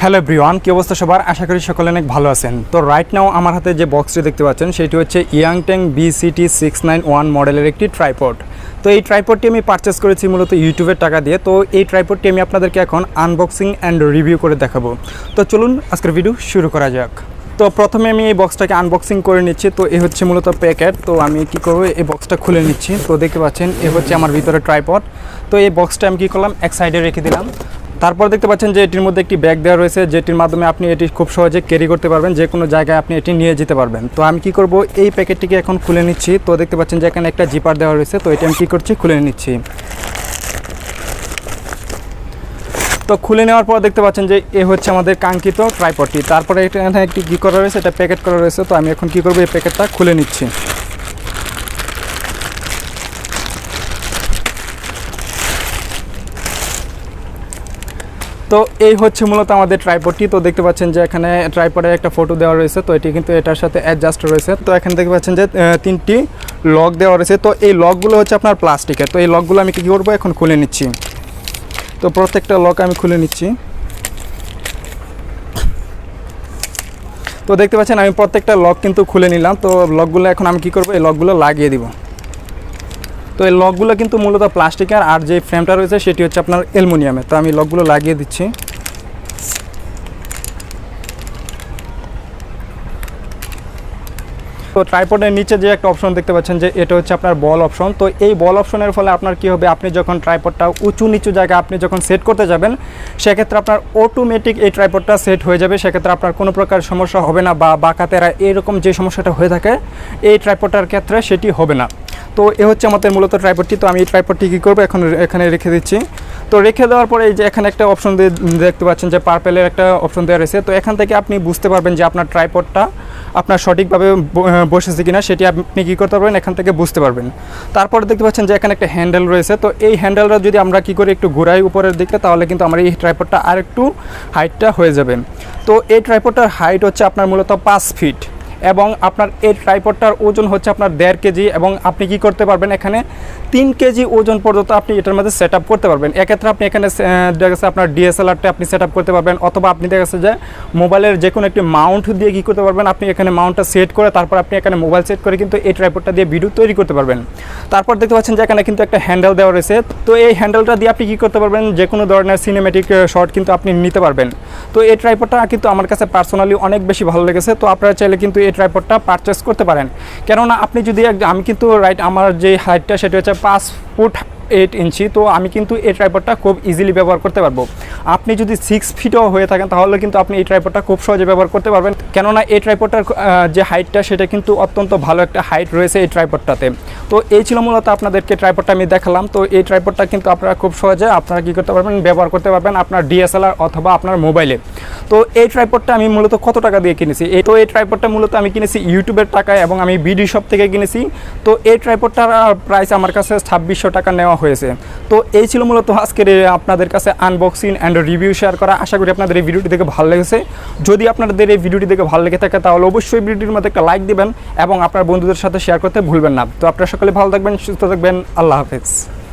Hello everyone, কি অবস্থা সবার? আশা করি সকলে অনেক ভালো আছেন। তো রাইট নাও আমার হাতে যে বক্সটি দেখতে পাচ্ছেন সেটি হচ্ছে Yunteng VCT-691 মডেলের একটি ট্রাইপড। তো এই ট্রাইপডটি আমি পারচেস করেছি মূলত ইউটিউবের টাকা দিয়ে। তো এই ট্রাইপডটি আমি আপনাদেরকে এখন আনবক্সিং অ্যান্ড রিভিউ করে দেখাবো। তো চলুন আজকের ভিডিও শুরু করা যাক। তো প্রথমে আমি এই বক্সটাকে আনবক্সিং করে নিচ্ছি। তো এই হচ্ছে মূলত প্যাকেট। তো আমি কি করব, এই বক্সটা খুলে নিচ্ছি। তো দেখতে পাচ্ছেন এ হচ্ছে আমার ভিতরে ট্রাইপড। তো এই বক্সটা আমি কী করলাম, এক সাইডে রেখে দিলাম। তারপর দেখতে পাচ্ছেন যে এটির মধ্যে একটি ব্যাগ দেওয়া রয়েছে, যেটির মাধ্যমে আপনি এটি খুব সহজে ক্যারি করতে পারবেন, যে কোনো জায়গায় আপনি এটি নিয়ে যেতে পারবেন। তো আমি কি করব, এই প্যাকেটটিকে এখন খুলে নিচ্ছি। তো দেখতে পাচ্ছেন যে এখানে একটা জিপার দেওয়া রয়েছে। তো এটি আমি কী করছি, খুলে নিচ্ছি। তো খুলে নেওয়ার পর দেখতে পাচ্ছেন যে এ হচ্ছে আমাদের কাঙ্ক্ষিত ট্রাইপডটি। তারপরে এখানে একটি কী করা রয়েছে, এটা প্যাকেট করা রয়েছে। তো আমি এখন কী করব, এই প্যাকেটটা খুলে নিচ্ছি। তো এই হচ্ছে মূলত আমাদের ট্রাইপডটি। তো দেখতে পাচ্ছেন যে এখানে ট্রাইপডের একটা ফটো দেওয়া রয়েছে। তো এটি কিন্তু এটার সাথে অ্যাডজাস্ট রয়েছে। তো এখানে দেখতে পাচ্ছেন যে তিনটি লক দেওয়া রয়েছে। তো এই লকগুলো হচ্ছে আপনার প্লাস্টিকের। তো এই লকগুলো আমি কী করবো, এখন খুলে নিচ্ছি। তো প্রত্যেকটা লক আমি খুলে নিচ্ছি। তো দেখতে পাচ্ছেন আমি প্রত্যেকটা লক কিন্তু খুলে নিলাম। তো লকগুলো এখন আমি কী করবো, এই লকগুলো লাগিয়ে দিব। তো এই লকগুলো কিন্তু মূলত প্লাস্টিকের, আর যে ফ্রেমটা রয়েছে সেটি হচ্ছে আপনার অ্যালুমিনিয়ামের। তো আমি লকগুলো লাগিয়ে দিচ্ছি। তো ট্রাইপডের নিচে যে একটা অপশন দেখতে পাচ্ছেন যে এটা হচ্ছে আপনার বল অপশন। তো এই বল অপশনের ফলে আপনার কি হবে, আপনি যখন ট্রাইপডটা উঁচু নিচু জায়গায় আপনি যখন সেট করতে যাবেন, সেক্ষেত্রে আপনার অটোমেটিক এই ট্রাইপডটা সেট হয়ে যাবে। সেক্ষেত্রে আপনার কোনো প্রকার সমস্যা হবে না, বা বাঁকাতেরা এরকম যে সমস্যাটা হয়ে থাকে এই ট্রাইপডটার ক্ষেত্রে সেটি হবে না। তো এ হচ্ছে আমাদের মূলত ট্রাইপডটি। তো আমি এই ট্রাইপডটি কী করবো, এখন এখানে রেখে দিচ্ছি। তো রেখে দেওয়ার পরে এই যে এখানে একটা অপশন দেখতে পাচ্ছেন যে পার্পেলের একটা অপশন দেওয়া রয়েছে। তো এখান থেকে আপনি বুঝতে পারবেন যে আপনার ট্রাইপডটা আপনার সঠিকভাবে বসেছে কিনা, সেটি আপনি কী করতে পারবেন, এখান থেকে বুঝতে পারবেন। তারপরে দেখতে পাচ্ছেন যে এখানে একটা হ্যান্ডেল রয়েছে। তো এই হ্যান্ডেলটা যদি আমরা কী করি, একটু ঘুরাই উপরের দিকে, তাহলে কিন্তু আমার এই ট্রাইপডটা আর একটু হাইটটা হয়ে যাবে। তো এই ট্রাইপডটার হাইট হচ্ছে আপনার মূলত 5 ফিট, এবং আপনার এই ট্রাইপডটার ওজন হচ্ছে আপনার 1.5 কেজি, এবং আপনি কি করতে পারবেন, এখানে 3 কেজি ওজন পর্যন্ত আপনি এটার মধ্যে সেট আপ করতে পারবেন। এক্ষেত্রে আপনি এখানে দেখা গেছে আপনার ডিএসএলআরটা আপনি সেট আপ করতে পারবেন, অথবা আপনি দেখা গেছে যে মোবাইলের যে কোনো একটি মাউন্ট দিয়ে কী করতে পারবেন, আপনি এখানে মাউন্টটা সেট করে তারপর আপনি এখানে মোবাইল সেট করে কিন্তু এই ট্রাইপডটা দিয়ে ভিডিও তৈরি করতে পারবেন। তারপর দেখতে পাচ্ছেন যে এখানে কিন্তু একটা হ্যান্ডেল দেওয়া রয়েছে। তো এই হ্যান্ডেলটা দিয়ে আপনি কী করতে পারবেন, যে কোনো ধরনের সিনেমেটিক শট কিন্তু আপনি নিতে পারবেন। তো এই ট্রাইপডটা কিন্তু আমার কাছে পার্সোনালি অনেক বেশি ভালো লেগেছে। তো আপনারা চাইলে কিন্তু এই ট্রাইপডটা পারচেস করতে পারেন। কেননা আপনি যদি আমি কিন্তু আমার যে হাইটটা সেটা হচ্ছে 5 ফুট 8 ইঞ্চি। তো আমি কিন্তু এই ট্রাইপডটা খুব ইজিলি ব্যবহার করতে পারবো। আপনি যদি 6 ফিটও হয়ে থাকেন তাহলে কিন্তু আপনি এই ট্রাইপডটা খুব সহজে ব্যবহার করতে পারবেন। কেননা এই ট্রাইপডটার যে হাইটটা সেটা কিন্তু অত্যন্ত ভালো একটা হাইট রয়েছে এই ট্রাইপডটাতে। তো এই ছিল মূলত আপনাদেরকে ট্রাইপডটা আমি দেখালাম। তো এই ট্রাইপডটা কিন্তু আপনারা খুব সহজে আপনারা কী করতে পারবেন, ব্যবহার করতে পারবেন আপনার ডিএসএলআর অথবা আপনার মোবাইলে। তো এই ট্রাইপডটা আমি মূলত কত টাকা দিয়ে কিনেছি, তো এই ট্রাইপডটা মূলত আমি কিনেছি ইউটিউবের টাকায়, এবং আমি বিডি শপ থেকে কিনেছি। তো এই ট্রাইপডটার প্রাইস আমার কাছে 2600 টাকা নেওয়া হয়েছে। তো এই ছিল মূলত আজকের আপনাদের কাছে আনবক্সিং অ্যান্ড রিভিউ শেয়ার করা। আশা করি আপনাদের এই ভিডিওটি দেখে ভালো লেগেছে। যদি আপনাদের এই ভিডিওটি দেখে ভালো লেগে থাকে তাহলে অবশ্যই ভিডিওটির মধ্যে একটা লাইক দিবেন এবং আপনার বন্ধুদের সাথে শেয়ার করতে ভুলবেন না। তো আপনারা সকলে ভালো থাকবেন, সুস্থ থাকবেন। আল্লাহ হাফেজ।